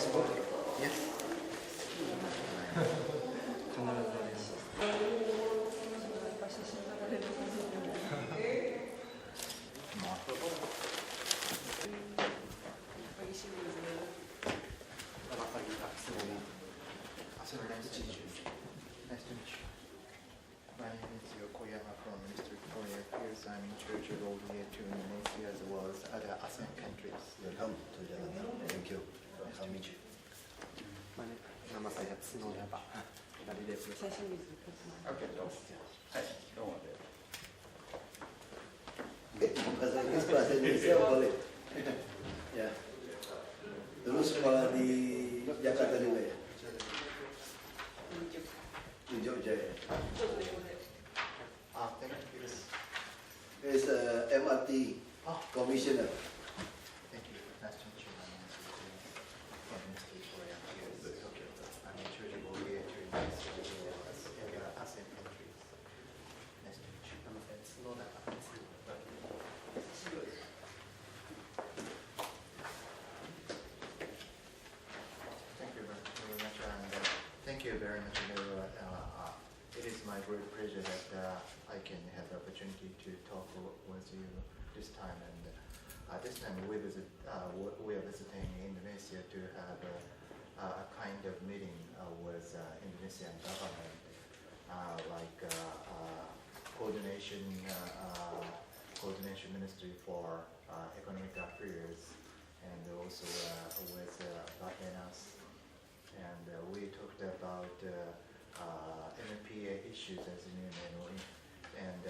Facebook? Yes. Nice to meet you. My name is Yokoyama from Mr. Korea. I'm in charge of all the to Indonesia as well as other ASEAN countries. Welcome to Jakarta. Thank you. Nice to meet you. Nama saya Tsunoda Pak. Tadi dia sudah. Okay, Bahasa Inggris, bahasa Indonesia boleh. Ya. Terus sekolah di Jakarta juga ya? Di Jogja ya? thank you. Is MRT commissioner. Thank you. Nice to meet you. My name is from Mr. Korea. I'm in charge of all the to Indonesia as well as other ASEAN countries. Nice to meet you. Nama saya Tsunoda Pak. Thank you very much, and thank you very much. It is my great pleasure that I can have the opportunity to talk with you this time. And this time we are visiting Indonesia to have a kind of meeting with Indonesian government, like coordination ministry for economic affairs, and also with Bakenas. And we talked about MPA issues, as you know, and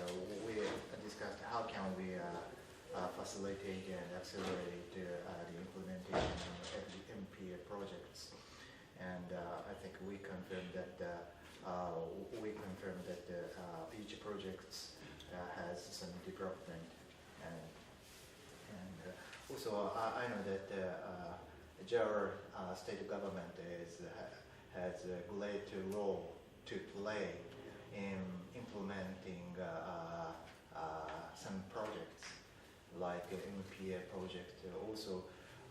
we discussed how can we facilitate and accelerate the implementation of the MPA projects. And I think we confirmed that each project has some development, and also I know that our state government has a great role to play in implementing some projects like MPA project. Also,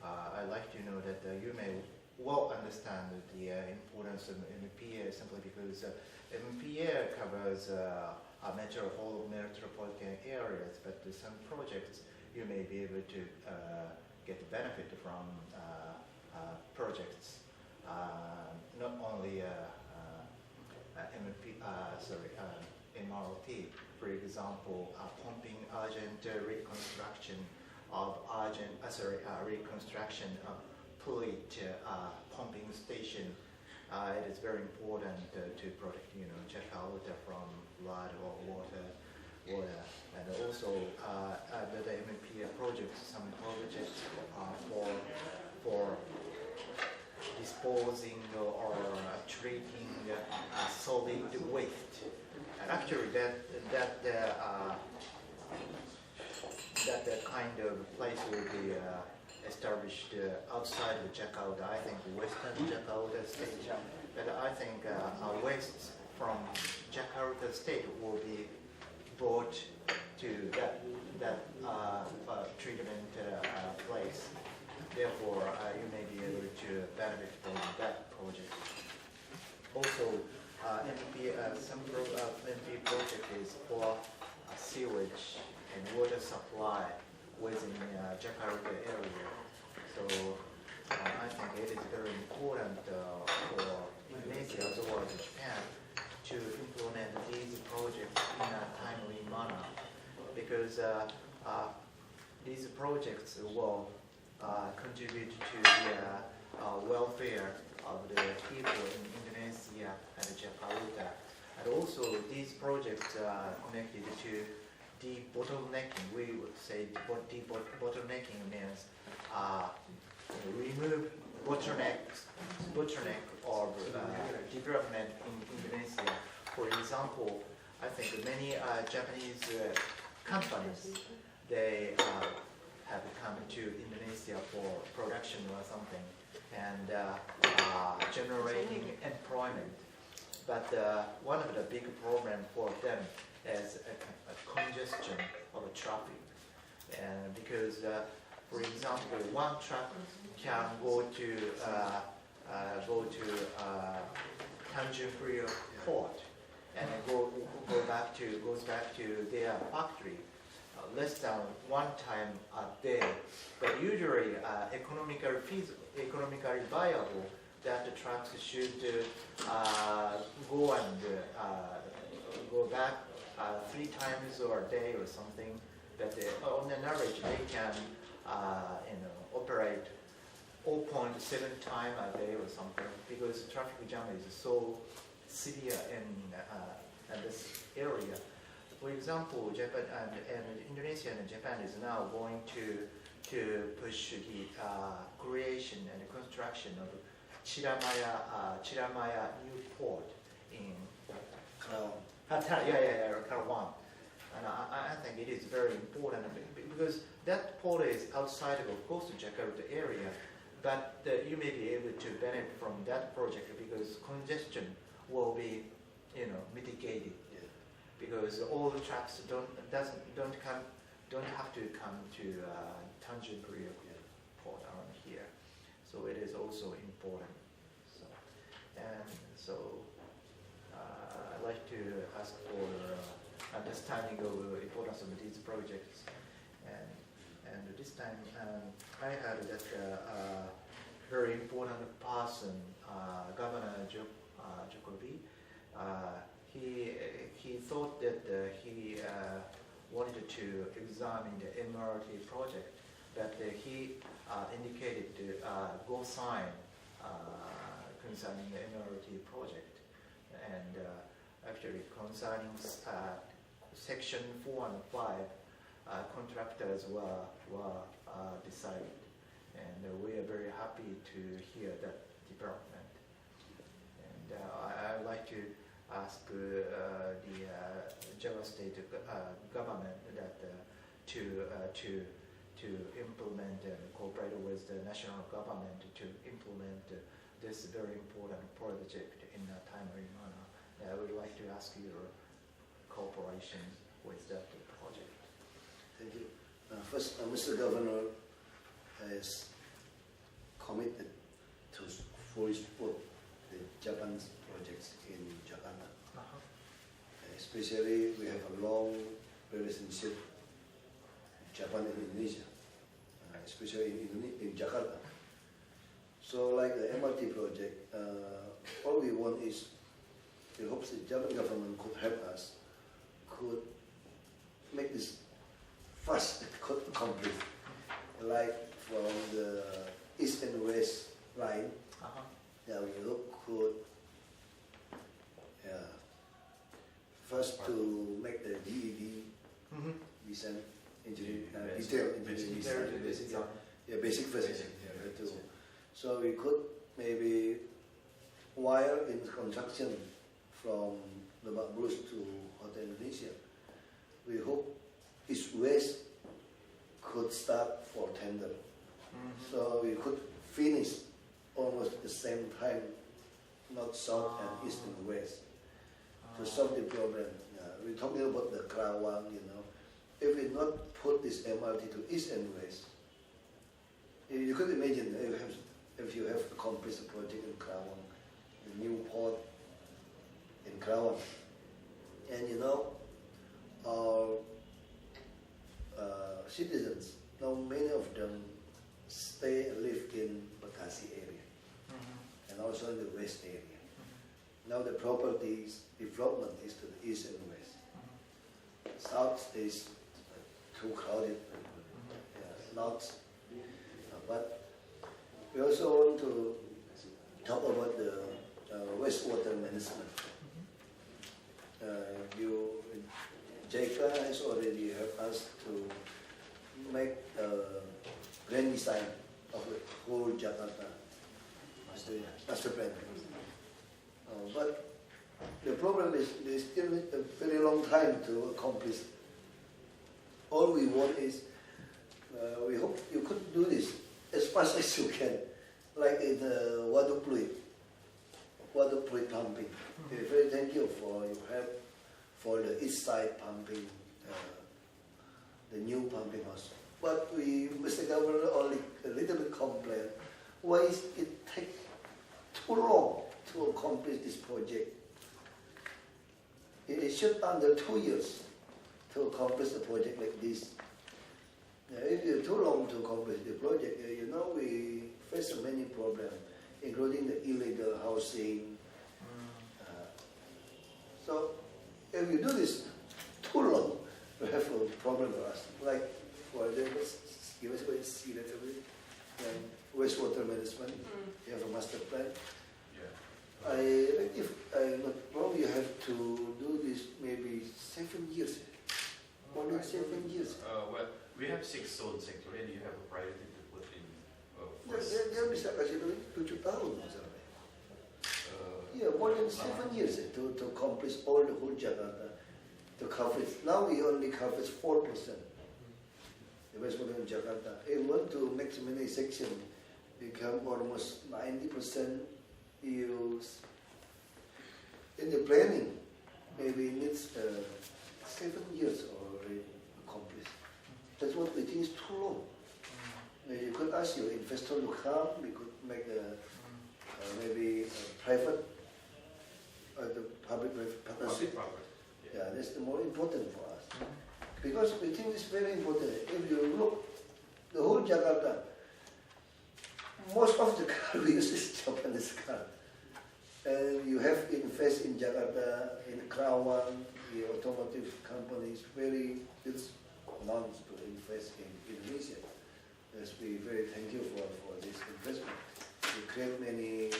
I'd like to know that you may well understand the importance of MPA simply because MPA covers a whole metropolitan areas, but some projects you may be able to get benefit from projects, not only MRT, for example, pumping urgent reconstruction of Pemilik pumping station. It is very important to protect, Jakarta from flood or water, and also the MPA projects. Some projects for disposing or treating solid waste. Actually, that kind of place will be established outside of Jakarta. I think Western Jakarta state. But I think waste from Jakarta state will be brought to that treatment place. Therefore, you may be able to benefit from that project. Also, some MP project is for sewage and water supply within Jakarta area. So I think it is very important for Indonesia as well as Japan to implement these projects in a timely manner, because these projects will contribute to the welfare of the people in Indonesia and Jakarta. And also these projects are connected to debottlenecking. We would say debottlenecking means remove bottleneck or development in Indonesia. For example, I think many Japanese companies, they have come to Indonesia for production or something and generating employment. But one of the big problems for them is a congestion of traffic, and because For example, one truck can go to Tanjung port and then goes back to their factory less than one time a day. But usually, economically viable, that the trucks should go back 3 times or a day or something. But on an average, they can operate 0.7 times a day or something, because traffic jam is so severe in this area. For example, Japan and Indonesia and Japan is now going to push the creation and construction of Chiramaya new port in Ruang. And I think it is very important because that port is outside of course the Jakarta area, but you may be able to benefit from that project because congestion will be mitigated. Because all the trucks don't have to come to Tanjung port around here, so it is also important. So I'd like to ask for understanding of the importance of these projects, and this time I heard that very important person, Governor Jokowi. He thought that he wanted to examine the MRT project, but he indicated go sign concerning the MRT project, and actually concerning section 4 and 5, contractors were decided, and we are very happy to hear that development. And I'd like to ask the Java State government that to implement and cooperate with the national government to implement this very important project in a timely manner. I would like to ask your cooperation with that project. Thank you. First, Mr. Governor has committed to fully support the Japanese projects in Jakarta. Especially, we have a long relationship with Japan and Indonesia, especially in Jakarta. So, like the MRT project, all we want is, we hope the Japan government could help us, could make this fast, could complete, like from the east and west line. We hope could first to make the DED design engineering, detailed engineering design, basic physics. So we could maybe, while in construction from the Bruce to Hotel Indonesia, we hope east-west could start for tender. So we could finish almost at the same time, not south and east and west, to solve the problem. We're talking about the Kerawang, If we not put this MRT to east and west, you could imagine if you have a compressor project in Kerawang, the new port in Kerawang, and our citizens, now many of them stay and live in Bekasi area, and also in the west area. Now the properties development is to the east and west. South is too crowded, north. But we also want to talk about the wastewater management. JICA has already helped us to make a grand design of the whole Jakarta master plan. But the problem is they still need a very long time to accomplish. All we want is, we hope you could do this as fast as you can, like in the Wagub pumping. We're very thankful for your help for the east side pumping, the new pumping house but Mr. Governor only a little bit complained. Why is it take too long to accomplish this project? It should under 2 years to accomplish a project like this. If it's too long to accomplish the project, we face many problems, including the illegal housing. So if you do this too long, we have a problem for us. Like for example, see that and wastewater management, you have a master plan. If I'm not wrong, you have to do this maybe 7 years. More than 7 years. Well, we have 6 zones actually, and you have a priority to put in. Dia bisa kasih duit 7 tahun misalnya. More than 7 years to accomplish all the whole Jakarta. To cover it. Now we only cover 4%. The wastewater in Jakarta. If we want to make so many sections, become almost 90% use. In the planning, maybe it needs 7 years already accomplished. That's what we think is too long. You could ask your investor to come. We could make maybe a private, the public-private partnership. Yeah, that's the more important for us. Because we think it's very important. If you look, the whole Jakarta, most of the car we use is Japanese car. And you have to invest in Jakarta, in Ruang, the automotive companies, very announced to invest in Indonesia. Yes, we very thank you for this investment. You create many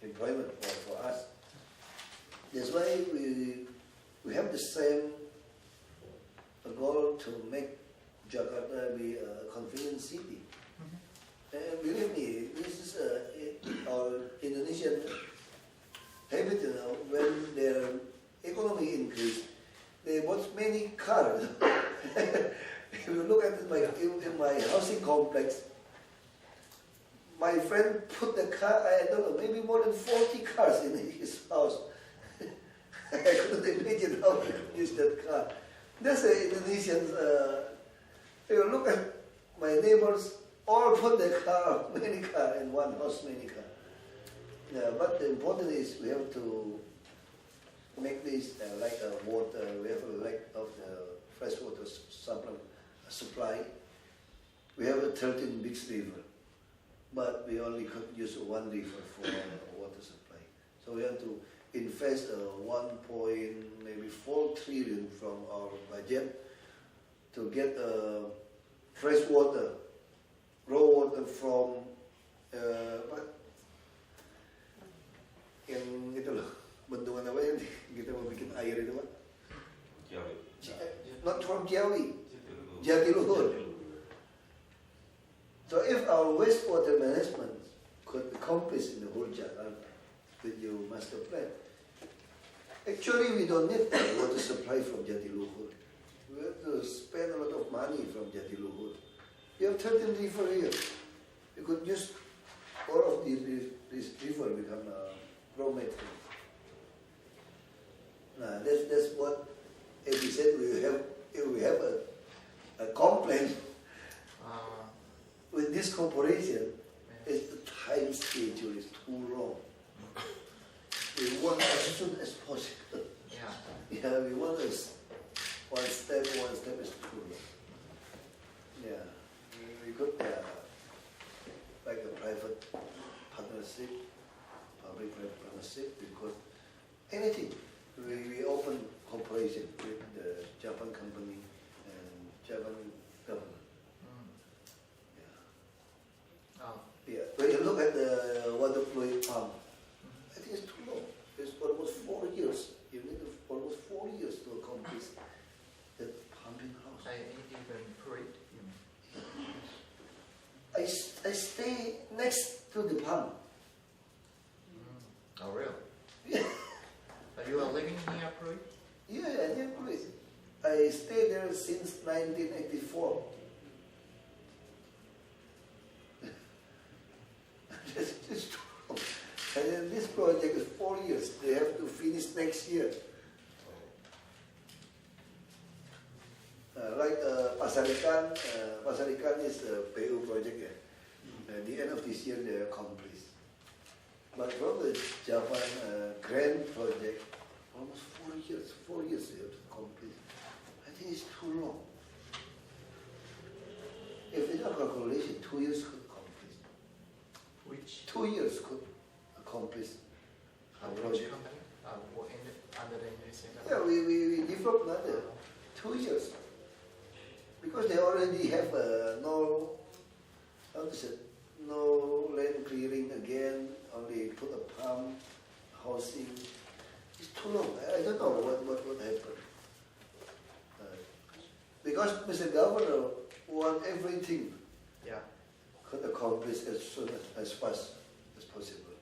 employment for us. That's why we have the same goal to make Jakarta be a convenient city. And believe me, this is our Indonesian habit. When their economy increase, they bought many cars. If you look at in my housing complex, my friend put the car, I don't know, maybe more than 40 cars in his house. I couldn't imagine how he could use that car. That's the Indonesians. If you look at my neighbors, all put their car, many cars in one house, many cars. Yeah, but the important is we have to make this like water. We have a lack of fresh water supply. We have a 13 big river, but we only could use one river for water supply. So we have to invest 1.4 trillion from our budget to get fresh water, raw water from yang gitu loh, bendungan apa yang kita mau bikin air itu Pak? Not from Jawi, Jatiluhur. So if our wastewater management could accomplish in the whole Jakarta with your master plan, actually we don't need water supply from Jatiluhur. We have to spend a lot of money from Jatiluhur. You have 13 river here. You could use all of this river become raw material. Now that's what, as we said, we have a complaint with this corporation. Is the time schedule is too long. We want as soon as possible. Yeah, we want us one step is too long. Yeah, we could like a private partnership, public-private partnership. We could anything. We open cooperation with the Japan company and Japan government. Yeah. When you look at the water fluid pump, I think it's too long. It's almost 4 years. You need almost 4 years to accomplish that pumping house. Even Puri. I stay next to the pump. Oh, really? Yeah. You are living near Puri? Yeah, I near Puri. I stayed there since 1984. That's too long. And then this project is 4 years. They have to finish next year. Like Pasarikan is the PU project. At the end of this year, they are complete. But from the Japan Grand project, almost 4 years they have to complete. I think it's too long. If it's a calculation, 2 years could complete. Which 2 years could accomplish a which project. company? Under the Indonesian Yeah, government? we developed another 2 years. Because they already have no land clearing again, only put a pump, housing. It's too long. I don't know what happened. Because Mr. Governor want everything Yeah. could accomplish as soon as fast as possible.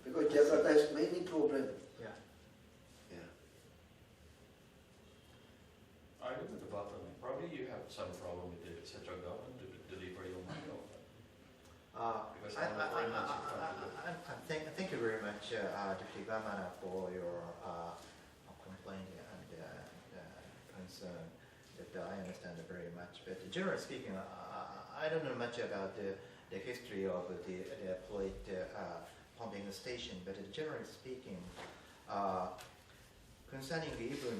Because Jakarta has many problems. Yeah. Yeah. I look at the bottleneck. Probably you have some problem with the central government to deliver your money. Because Thank you very much, Dr. Gamana, for your complaint and concern that I understand very much. But generally speaking, I don't know much about the history of the plate pumping station. But generally speaking, concerning even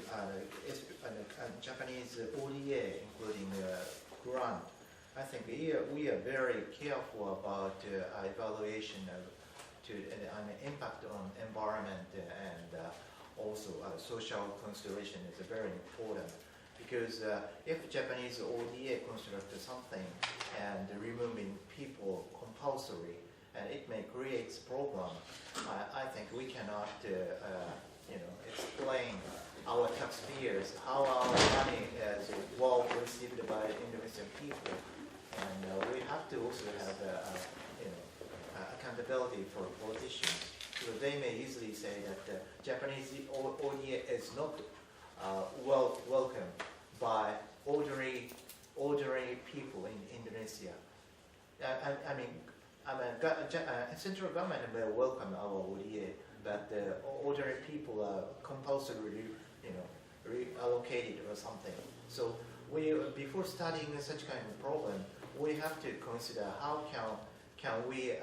Japanese ODA, including grant, I think we are very careful about evaluation of an impact on environment and also social consideration is very important. Because if Japanese ODA construct something and removing people compulsory, and it may create problem, I think we cannot explain our taxpayers how our money is well received by Indonesian people, and we have to also have accountability for politicians. So they may easily say that Japanese ODA is not welcome by ordinary people in Indonesia. Central government will welcome our ODA, but the ordinary people are compulsorily, reallocated or something. So before studying such kind of problem, we have to consider how can we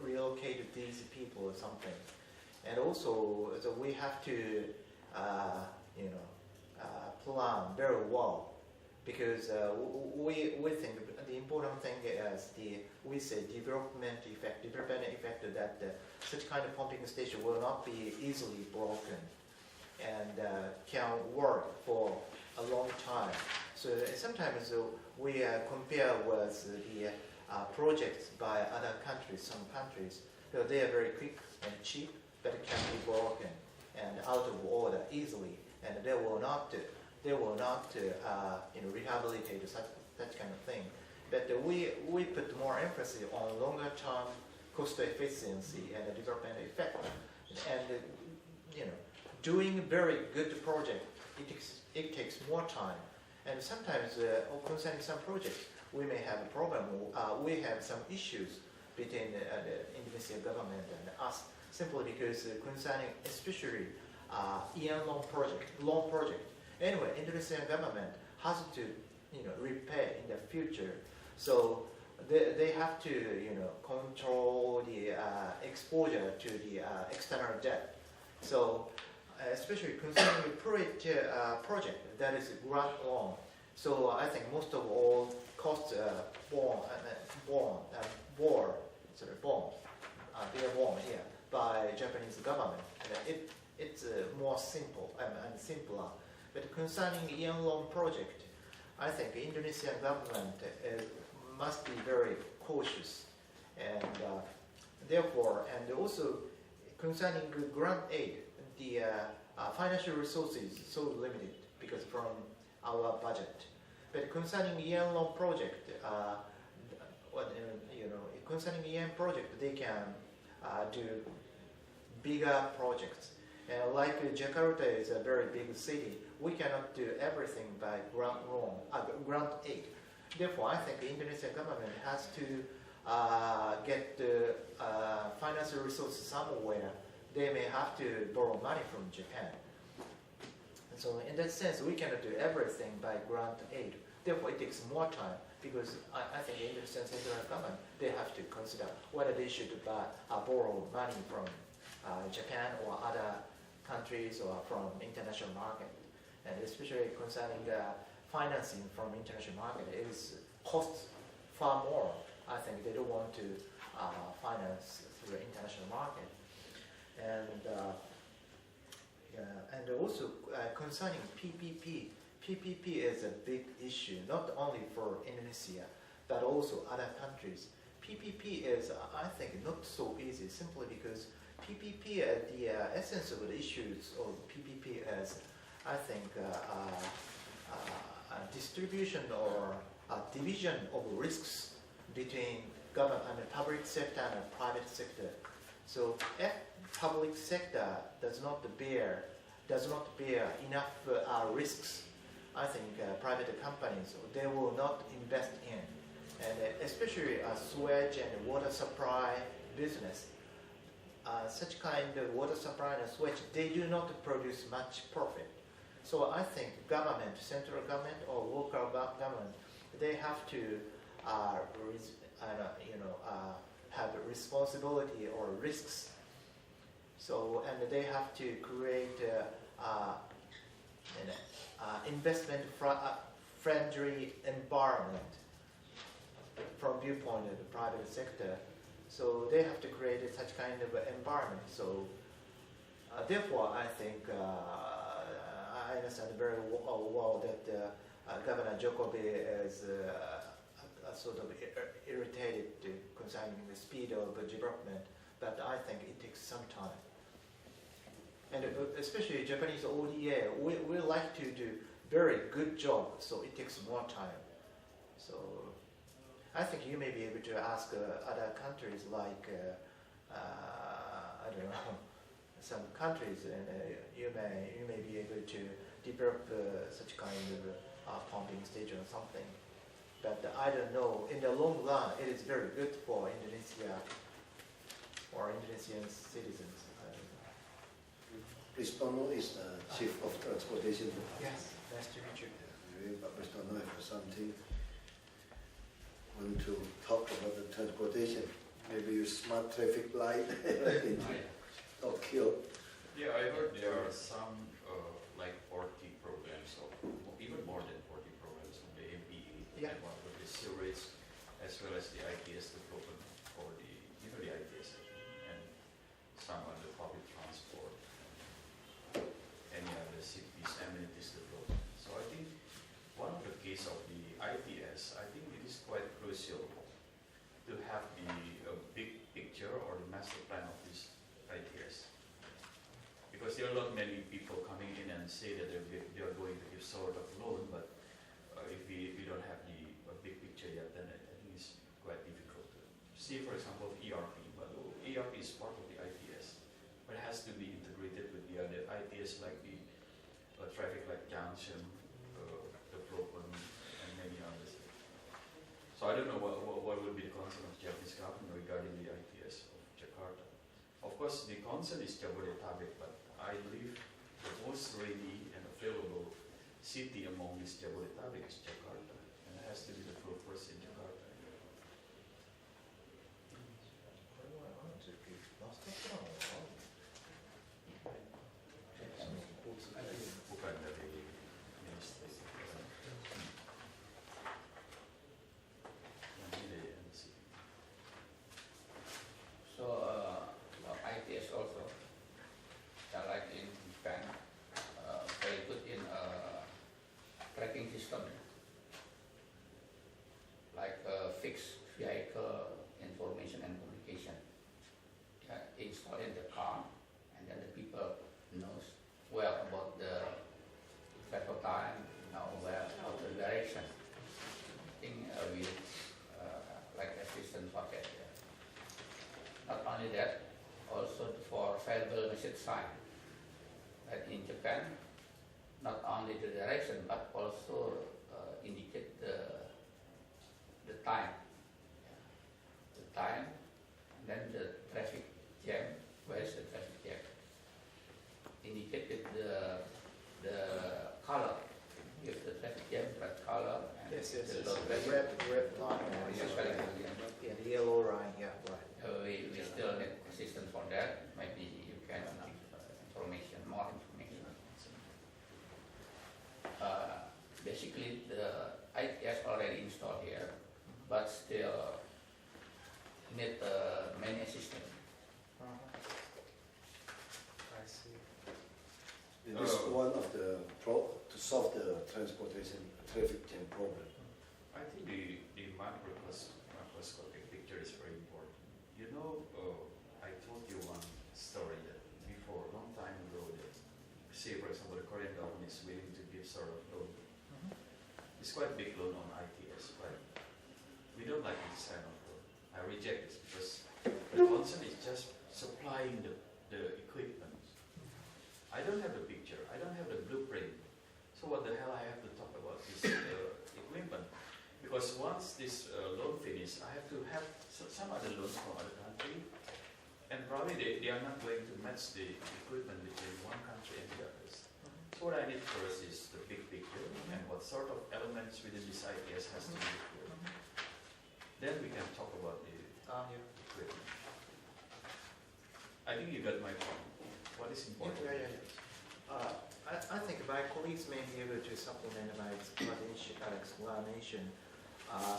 relocate these people or something, and also so we have to plan very well, because we think the important thing is we say development effect that such kind of pumping station will not be easily broken and can work for a long time. So sometimes we compare with the projects by other countries. Some countries, they are very quick and cheap, but it can be broken and out of order easily, and they will not rehabilitate such kind of thing. But we put more emphasis on longer term cost efficiency and development effect, and doing very good project, it takes more time. And sometimes concerning some projects, we may have a problem. We have some issues between the Indonesian government and us, simply because concerning especially loan project. Anyway, Indonesian government has to repay in the future, so they have to control the exposure to the external debt. So especially concerning the project that is grant loan. So I think most of all costs borne by Japanese government. It's more simple and simpler. But concerning yen loan project, I think the Indonesian government must be very cautious, and therefore, and also concerning grant aid, the financial resources so limited because from our budget. But concerning yen loan project, concerning yen project, they can do bigger projects. And like Jakarta is a very big city, we cannot do everything by grant aid. Therefore, I think the Indonesian government has to get the financial resources somewhere. They may have to borrow money from Japan. So in that sense, we cannot do everything by grant aid. Therefore, it takes more time because I think in the sense central government, they have to consider whether they should borrow money from Japan or other countries or from international market. And especially concerning financing from international market, it costs far more. I think they don't want to finance through international market. And also concerning PPP, PPP is a big issue, not only for Indonesia, but also other countries. PPP is, I think, not so easy, simply because PPP, the essence of the issues of PPP is, I think, a distribution or a division of risks between government and the public sector and the private sector. So if public sector does not bear enough risks, I think private companies, they will not invest in. And especially sewage and water supply business, such kind of water supply and sewage, they do not produce much profit. So I think government, central government or local government, they have to have responsibility or risks. So, and they have to create investment-friendly environment from viewpoint of the private sector. So they have to create such kind of environment. So therefore, I think I understand very well that Governor Jokowi is sort of irritated concerning the speed of development, but I think it takes some time. And especially Japanese ODA, we like to do very good job, so it takes more time. So I think you may be able to ask other countries like, I don't know, some countries, and you may be able to develop such kind of pumping station or something. But I don't know, in the long run, it is very good for Indonesia or Indonesian citizens. Pristono is the Chief of Transportation. Yes, nice to meet you. But Pristono have something want to talk about the transportation. Maybe your smart traffic light in Tokyo. Yeah, I heard there are some like 40 programs, or even more than 40 programs from the MPE. Yeah. And one of the series, as well as the ITS development for the ITS, and some on the public transport, any other cities, amenities development. So I think one of the case of the ITS, I think it is quite crucial to have the big picture or the master plan of this ITS. Because there are not many people coming in and say that they are going to give sort of loan, but if we don't have the big picture yet, then I think it's quite difficult to see, for example, ERP. But ERP is part of the ITS, but it has to be integrated with the other ITS like the traffic light junction, development, and many others. So I don't know what would be the concern of Japanese government regarding the ITS of Jakarta. Of course, the concern is Jabodetabek, but I believe the most ready and available city among this Jabodetabek is Jakarta, and it has to be the first in Jakarta. Bukan dari ministry. Yang ini MC. So, ITS also, like in Japan, very good in tracking system, like fixed vehicle information and communication. Installed in the car, and then the people knows well about the travel time, know well about the direction. I think we like assistant for that. Not only that, also for variable message sign. That in Japan, not only the direction but also indicate the time. The time, and then the traffic jam. Where is the traffic jam? Indicated the Yes, yes, The yes. road. The red line. Usually, Yeah, the yellow line, yeah, right. we still need assistance for that. Maybe you can give information, more information. Basically, the ITS already installed here, but still need many assistance. I see. This is one of the to solve the transportation traffic jam problem. I think the macroscopic picture is very important. You know, I told you one story that before, a long time ago, that, say for example, the Korean government is willing to give sort of loan. It's quite a big loan on ITS, but we don't like this kind of loan. I reject this because the concern is just supplying the equipment. I don't have the picture, I don't have the blueprint. So what the hell I have to talk about this equipment? Because once this loan finishes, I have to have some other loans from other country, and probably they are not going to match the equipment between one country and the others. So what I need first is the big picture and what sort of elements within this ITS has to be included. Then we can talk about the equipment. I think you got my point. What is important? I think my colleagues may be able to supplement my explanation.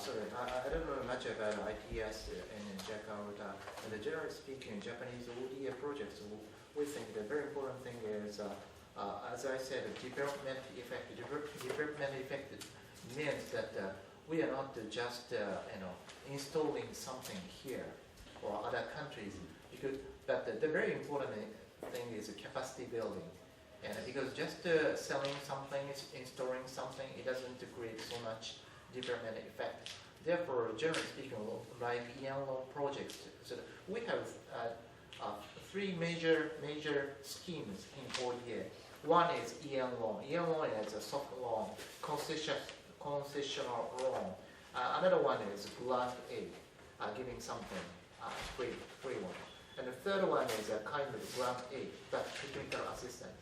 Sorry, I don't know much about ITS in Jakarta. And generally speaking, Japanese ODA projects, we think the very important thing is, as I said, development effect. Development effect means that we are not just installing something here or other countries, but the very important thing is capacity building. And because just selling something, installing something, it doesn't create so much development effect. Therefore, generally speaking, like Yanlong projects, so we have three major schemes in ODA. One is Yanlong. Yanlong is a soft loan, concessional loan. Another one is grant aid, giving something free one. And the third one is a kind of grant aid, but technical assistance.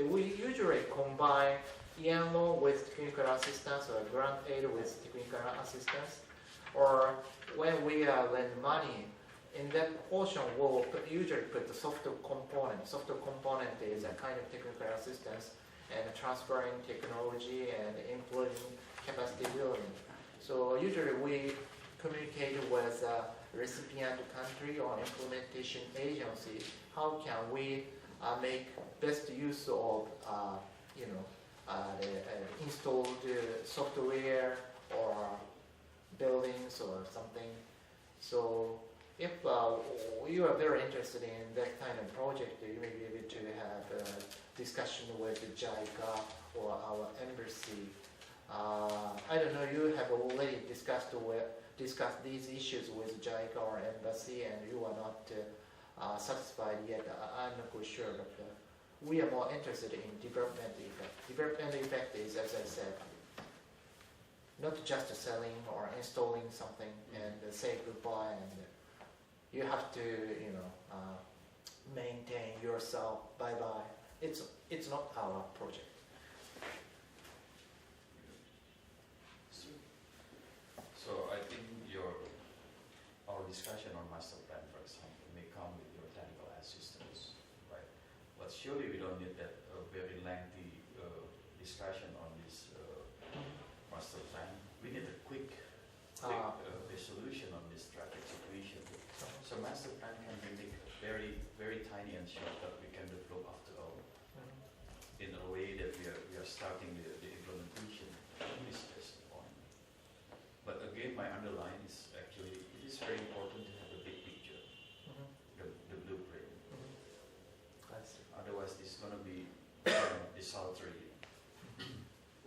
We usually combine Yanlong with technical assistance or grant aid with technical assistance. Or when we lend money, in that portion we'll usually put the software component. Software component is a kind of technical assistance and transferring technology and including capacity building. So usually we communicate with recipient country or implementation agency. How can we make best use of the installed software or buildings or something? So if you are very interested in that kind of project, you may be able to have a discussion with JICA or our embassy. I don't know, you have already discussed these issues with JICA or embassy and you are not satisfied yet. I'm not quite sure, but we are more interested in development effect. Development effect is, as I said, not just selling or installing something and say goodbye, and you have to, maintain yourself. Bye bye. It's not our project. So I think our discussion on master plan, for example, may come with your technical assistance, right? But surely we don't need that very lengthy discussion on this master plan. We need a quick resolution on this traffic situation. So master plan can be made very, very tiny and short that we can develop after all. In a way that we are starting the implementation. This is the point. But again, my underline is actually, it is very important to have a big picture, the blueprint. Otherwise, this is going to be desultory.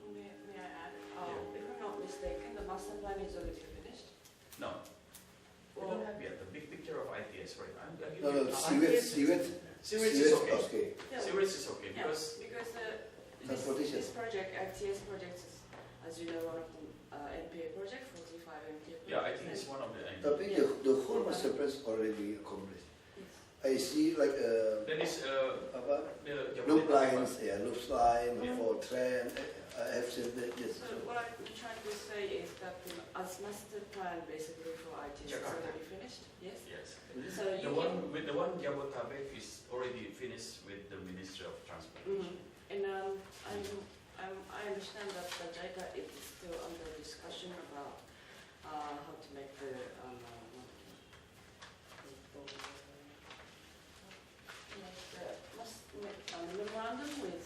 May I add? If I'm not mistaken, the master plan is already finished. No. We don't have yet the big picture of ITS, right? No, sewage Sewage is okay. okay. Yeah. Sewage is okay Yeah, because Transportation. this project, ITS project, is, as you know, one of the NPA project, 45 NPA projects. yeah, I think it's one of the Tapi the whole master plan is already accomplished. Yes. I see like Then is apa? the Loop lines, loop line Yeah. for tram. I have said that, yes. So what I'm trying to say is that as master plan basically for IT is Jakarta. already finished, yes? Yes. So you The one Jabodetabek is already finished with the Ministry of Transportation. And I understand that the JICA is still under discussion about how to make the memorandum with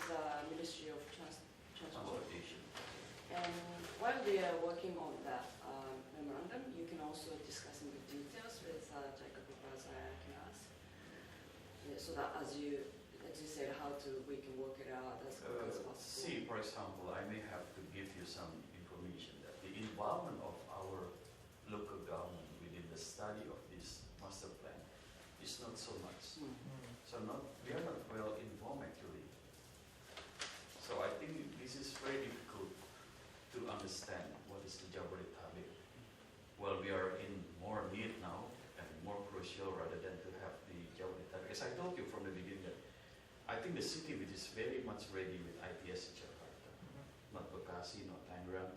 Ministry of Transport. Transportation. And while they are working on that memorandum, you can also discuss in the details with JICA proposal and ask. So that as you said, we can work it out as quick as possible. See, for example, I may have to give you some information that the involvement of our local government within the study of this master plan is not so much. So we are not well informed actually. So I think this is very difficult to understand what is the Jabodetabek. Well, we are in more need now and more crucial rather than to have the Jabodetabek. As I told you from the beginning that I think the city which is very much ready with ITS in Jakarta, not Bekasi, not Tangerang.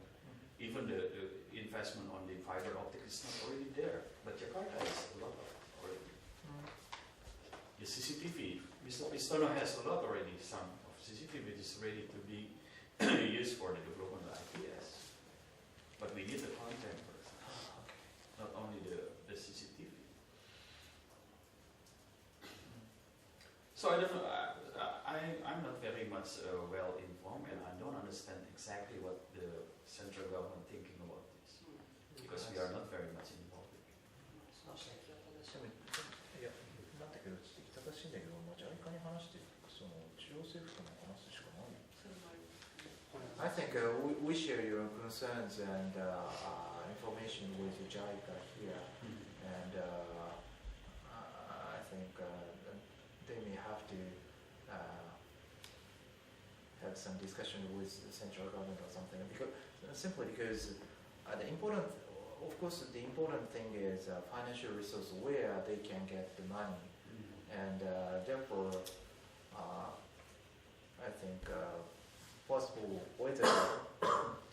Even the investment on the fiber optic is not already there, but Jakarta has a lot of already. The CCTV, Mr. Pistono has a lot already, some of CCTV is ready to be used for the development of ITS. But we need the content first, not only the CCTV. So I don't know, I'm not very much well informed and I don't understand exactly what the central government thinking about this. Because we are not very much involved. いや、なんだけど、ちょっと正しいんだけど、JICA に話して、その中央政府とも話すしかない。I think we share your concerns and information with JICA here, and I think they may have to have some discussion with the central government or something. Because simply because the important, of course, the important thing is financial resource where they can get the money, and therefore, I think possible whether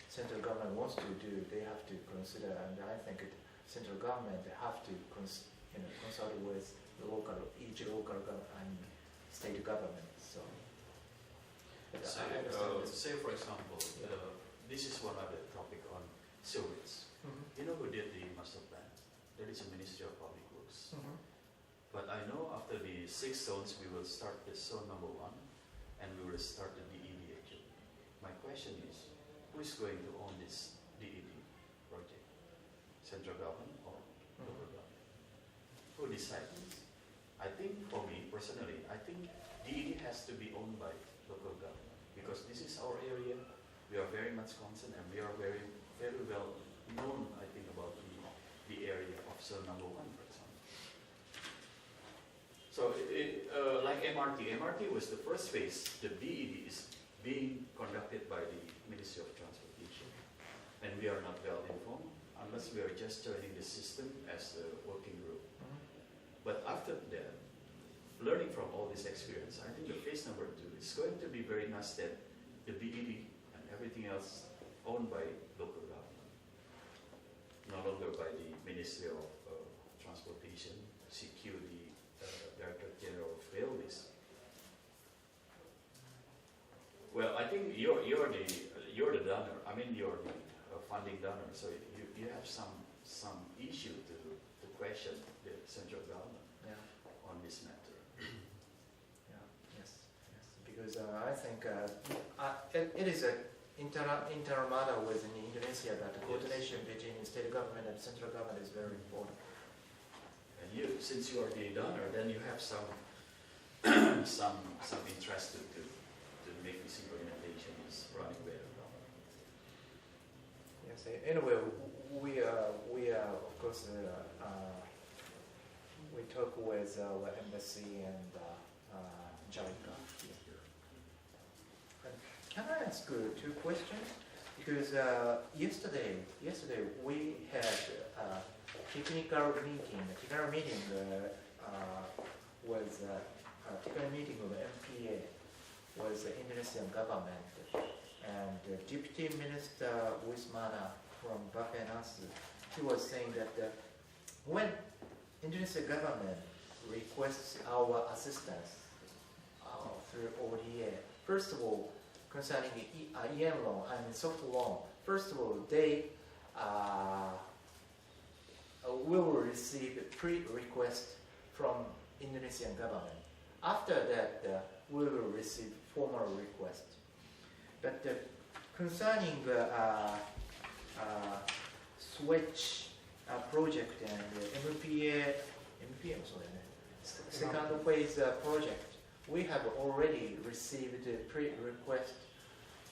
central government wants to do, they have to consider, and I think central government have to consult with the each local and state government. So. Say for example, this is one other topic on sewage. You know who did the master plan? That is the Ministry of Public Works. But I know after the 6 zones, we will start the zone number 1, and we will start the DED actually. My question is, who is going to own this DED project? Central government or local government? Who decides? I think for me personally, I think DED has to be owned by local government because this is our area. We are very much concerned and we are very, very well known, I think, about the area of zone number 1, for example. So like MRT was the first phase. The DED is being conducted by the Ministry of Transportation, and we are not well informed unless we are just joining the system as a working group. But after that, learning from all this experience, I think the phase number 2 is going to be very nice that the DED and everything else owned by local government, no longer by the Ministry of Transportation, CQ, the Director General of Railways. Well, I think you're the donor. I mean, you're the funding donor. So you have some issue to question the central government on this matter. Yes. Because I think it is an internal matter within Indonesia that the coordination between the state government and central government is very important. And since you are the donor, then you have some interest to make this implementation is running better. Yes. Anyway, we are of course we talk with the embassy and JICA. Can I ask 2 questions? Because yesterday we had a technical meeting. A technical meeting was a technical meeting of the MPA with the Indonesian government, and Deputy Minister Wismana from Bappenas, he was saying that when Indonesia government requests our assistance through ODA, first of all, concerning the EM loan and soft loan, first of all, they will receive a pre-request from Indonesian government. After that, we will receive formal request. But concerning switch project and MPA second phase project, we have already received a pre-request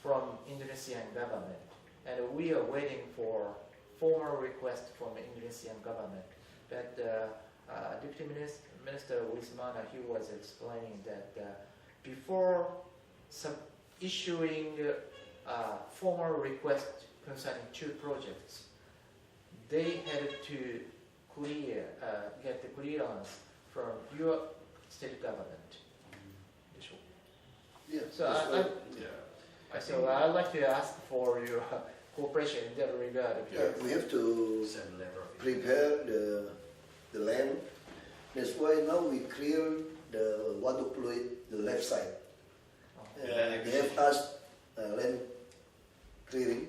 from Indonesian government, and we are waiting for formal request from Indonesian government. But Deputy Minister Wismana, he was explaining that before issuing formal request concerning two projects, they had to get the clearance from your state government. Yeah. So I'd like to ask for your cooperation in that regard. Yeah, we have to Send a letter of prepare the land. That's why now we clear the Waduk Pluit, the left side. They have asked land clearing.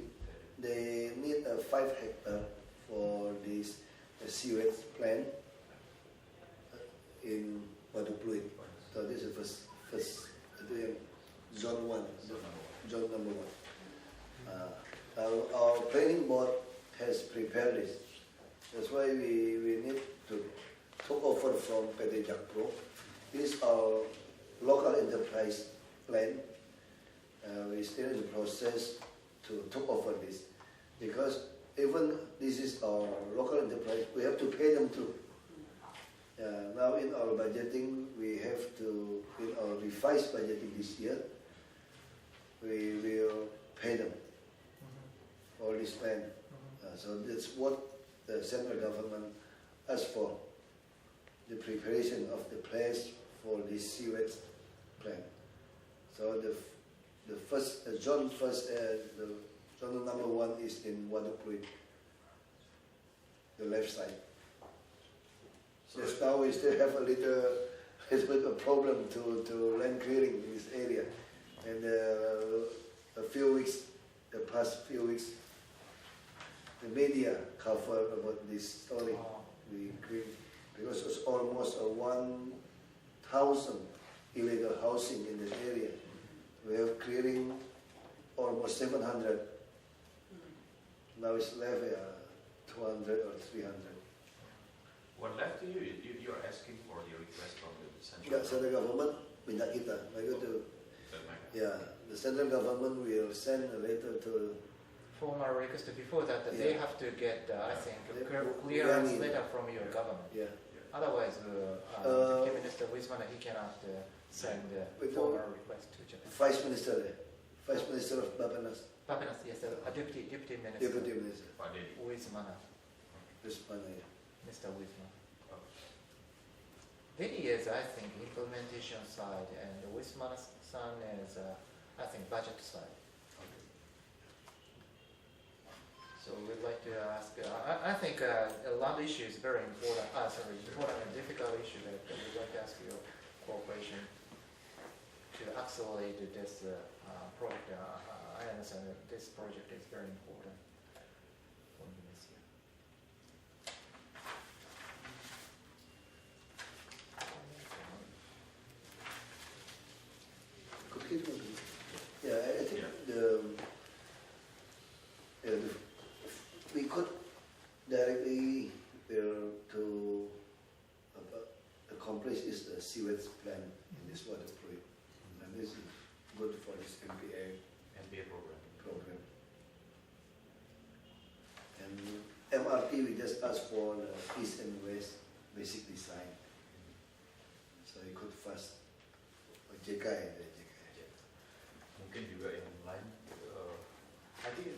They need 5 hectares for this sewage plant in Waduk Pluit. So this is first zone 1, zone number 1. Our planning board has prepared this. That's why we need to take over from PT Jakpro. This is our local enterprise plan. We're still in the process to take over this, because even this is our local enterprise, we have to pay them too. Now in our budgeting, we have to, in our revised budgeting this year, we will pay them for this plan. So that's what the central government asked for, the preparation of the place for this sewage plan. So the first zone number 1 is in Waduk Pluit, the left side. So Just now we still have a little bit of problem to land clearing in this area, and the past few weeks, the media covered about this story. We cleared, because it's almost 1,000 illegal housing in this area. We have clearing almost 700. Now it's left 200 or 300. what left to you? You are asking for the request from the central Yeah, central government minta kita. The central government will send a letter to Formal request. Before that, Yeah. they have to get, I think, a Yeah. clearance Yeah. letter from your government. yeah. Otherwise, Deputy Minister Wismana, he cannot send a With formal request to Japan. Vice Minister of Bappenas, Bappenas, yes, Deputy Minister Deputy Minister, Wismana, this one, yeah. Mr. Wismana. He is, I think, implementation side, and Wismana's son is, I think, budget side. So we'd like to ask, I think land issue is very important, important and difficult issue that we'd like to ask your cooperation to accelerate this project. I understand that this project is very important for Indonesia. Yeah, I think we could directly to accomplish is the sewage plan in this water project, and this is good for this MPA program. And MRT, we just asked for the east and west basic design, so you could fast JK. Mungkin juga yang lain, I think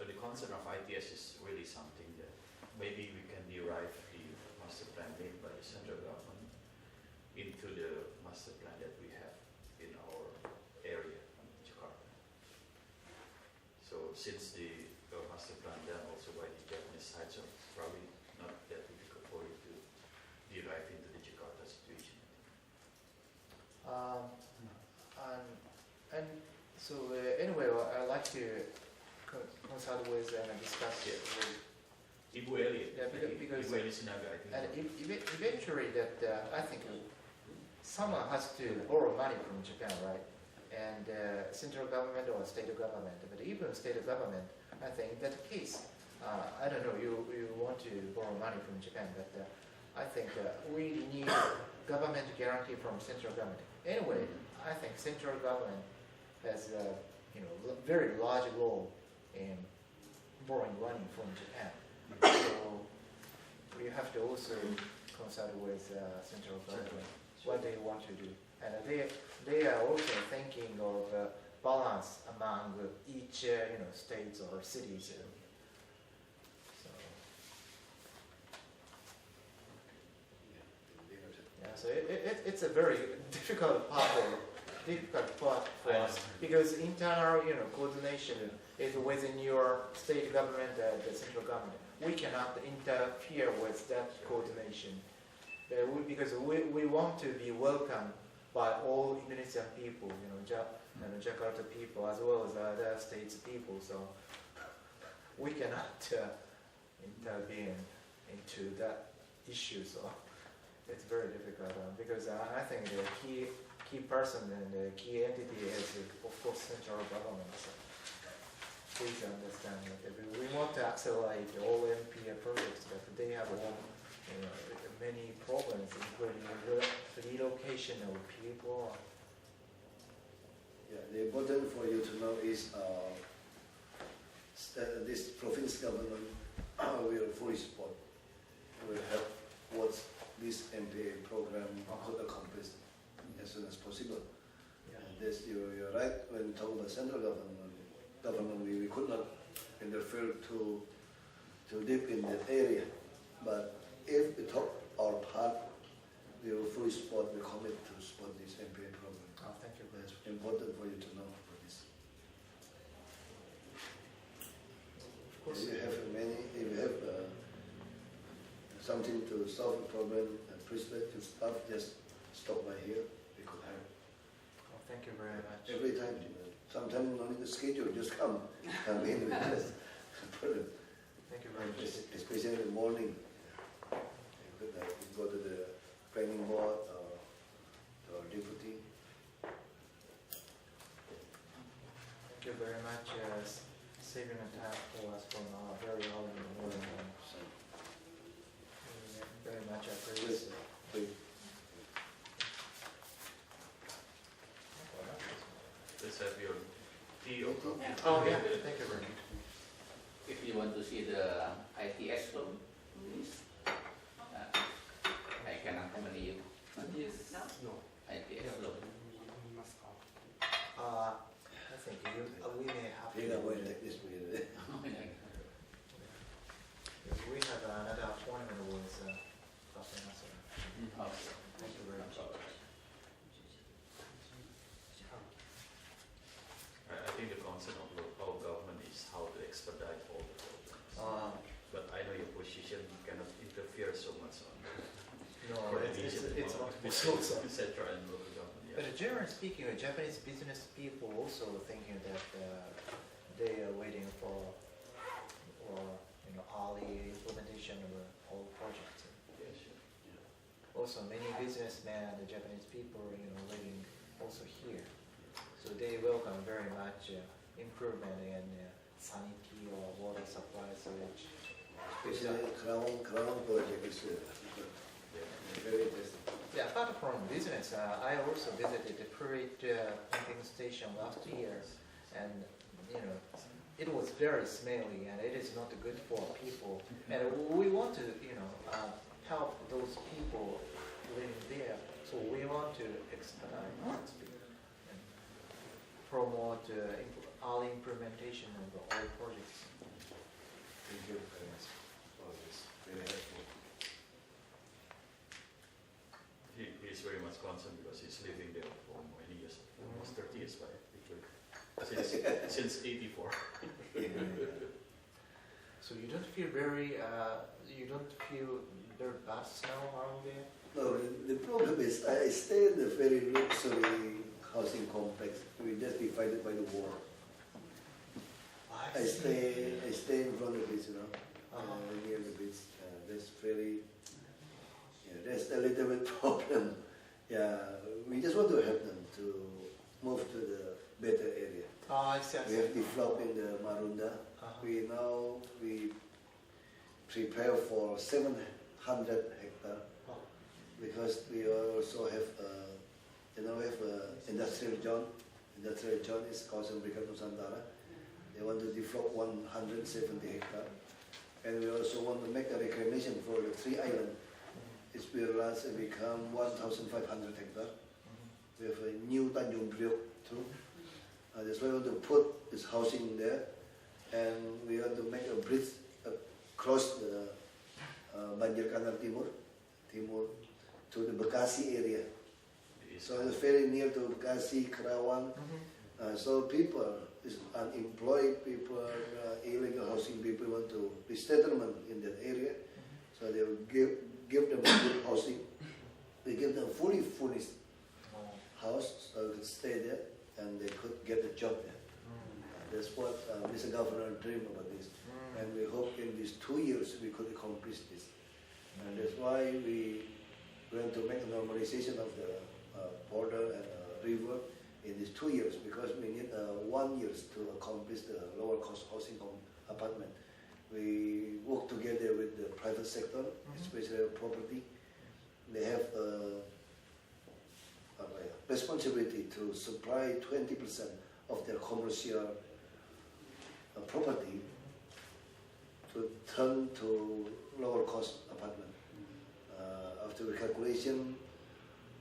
the concept of ITS is really something that maybe we can derive the master plan made by the central government into the master plan that we have in our area, Jakarta. consult with and discuss it with. Ibu Elliot. Yeah, because Ibu Elliot Sinaga, I think. and eventually that I think someone has to borrow money from Japan, right? And central government or state government, but even state government, I think in that case, I don't know, you want to borrow money from Japan, but I think we need government guarantee from central government. Anyway, I think central government has very large role in borrowing money from Japan. So we have to also consult with central government what they want to do, and they are also thinking of balance among each states or cities. So yeah, so it's a very difficult part for us because internal coordination is within your state government and the central government. We cannot interfere with that coordination. Because we want to be welcomed by all Indonesian people, Jakarta people as well as other states people. So we cannot intervene into that issue. So it's very difficult because I think the key person and the key entity is of course central government. So please understand that we want to accelerate all MPA projects, but they have many problems, including relocation of people. Yeah, the important for you to know is this province government will fully support, will help what this MPA program could accomplish as soon as possible. Yeah. And this, you're right when you talk about central government, we could not interfere too deep in that area. But if we talk our part, we will fully support, we commit to support this MPA program. Oh, thank you. That's important for you to know for this. Of course. If you have something to solve a problem, perspective stuff, just stop by here, we could help. Oh, thank you very much. Every time, sometimes not in the schedule, just come in with us. Thank you very much. Especially in the morning. You go to the planning board or to our deputy. Thank you very much saving the time for us from very early in the morning. So, Very much appreciate it. please. Let's have your tea or coffee. Oh yeah, thank you very much. If you want to see the ITS room, please, I can accompany you. ITS room. I think we may have You're not going to take this with you. we have another appointment with Purnama. Thank you very much. I think the concern of local government is how to expedite all the programs. But I know your position cannot interfere so much on No, it's not possible. etc. and local government. Yeah. But generally speaking, Japanese business people also thinking that they are waiting for early implementation of all projects. Yeah, sure. Also, many businessmen, the Japanese people, living also here, so they welcome very much improvement in sanity or water supply, sewage. Especially Crown project is very interesting. Yeah, apart from business, I also visited the Perihal pumping station last year, and it was very smelly, and it is not good for people. And we want to, help those people living there. So we want to expedite and promote early implementation of all projects. Thank you very much for this. Very helpful. He's very much concerned because he's living there for many years, almost 30 years, right? Since 84. So you don't feel very bad smell around there? No, the problem is I stay in a very luxury housing complex. We just divided by the wall. I I stay in front of the beach, you know, near the beach. That's very, that's a little bit problem. Yeah, we just want to help them to move to the better area. I see. We have developed in the Marunda. We prepare for 700 hectares because we also have, we have industrial zone. Industrial zone is Kawasan Berikat Nusantara. They want to develop 170 hectares. And we also want to make a reclamation for the 3 islands. It will last and become 1,500 hectares. We have a new Tanjung Priok too. That's why we want to put this housing there. And we want to make a bridge across the Banjir Kanal Timur to the Bekasi area. So it's very near to Bekasi, Kerawang. So people, unemployed people, illegal housing people want to resettlement in that area. So they will give them good housing. We give them fully furnished house so they could stay there and they could get a job there. That's what Mr. Governor dreamed about this. And we hope in these 2 years we could accomplish this. And that's why we want to make a normalization of the border and river in these 2 years because we need 1 year to accomplish the lower cost housing apartment. We work together with the private sector, especially property. They have a responsibility to supply 20% of their commercial property to turn to lower cost apartment. After the calculation,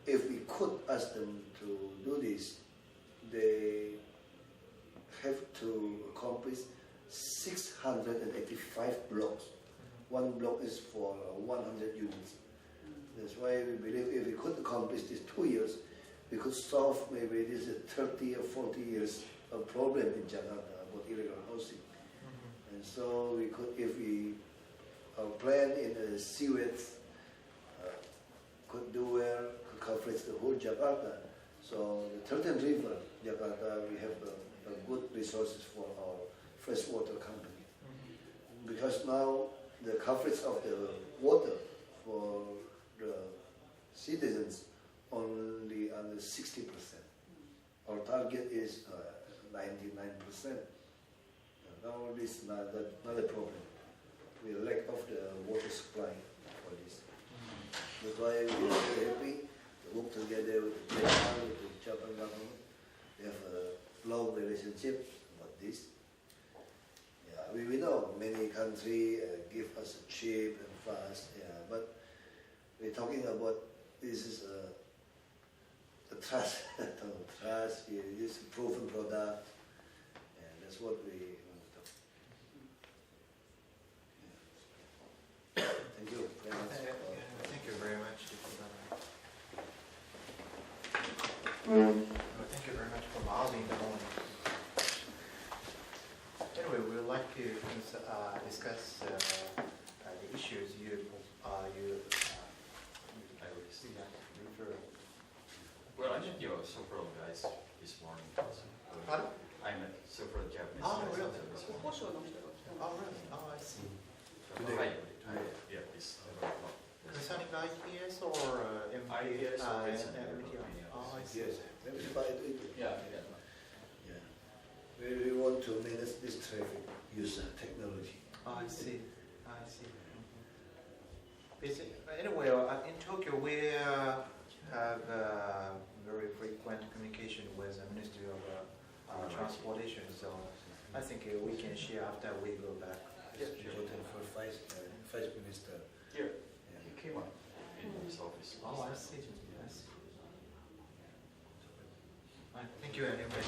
if we could ask them to do this, they have to accomplish 685 blocks. One block is for 100 units. That's why we believe if we could accomplish this 2 years, we could solve maybe this 30 or 40 years of problem in Jakarta about illegal housing. And so we could, if our plan in the sewage could do well, could cover the whole Jakarta. So the Turtle River, Jakarta, we have a good resources for our freshwater company. Because now the coverage of the water for the citizens only under 60%. Our target is 99%. Now this is not a problem. We lack of the water supply for this. That's why we are very happy to work together with the Japan government. We have a long relationship about this. Yeah, we know many countries give us cheap and fast, but we're talking about this is the trust, trust, it's a proven product, and that's what we want to talk. Yeah. Thank you very much. Thank you very much. Thank you very much for housing the moment. Anyway, we would like to discuss the issues you refer. Well, I met your several guys this morning. Pardon? I met several Japanese Oh, guys really? this morning. Oh, really? Oh, I see. Today? Yeah, this Concerning ITS or ITS or MRT? Oh, I see. Yes, maybe by it. Yeah. Yeah. We want to manage this traffic use technology. Oh, I see. I see. Anyway, in Tokyo, we have very frequent communication with the Ministry of Transportation, so I think we can share after we go back. Yes, for Vice Minister. Here. He came up in his office. Oh, I see. Thank you anyway.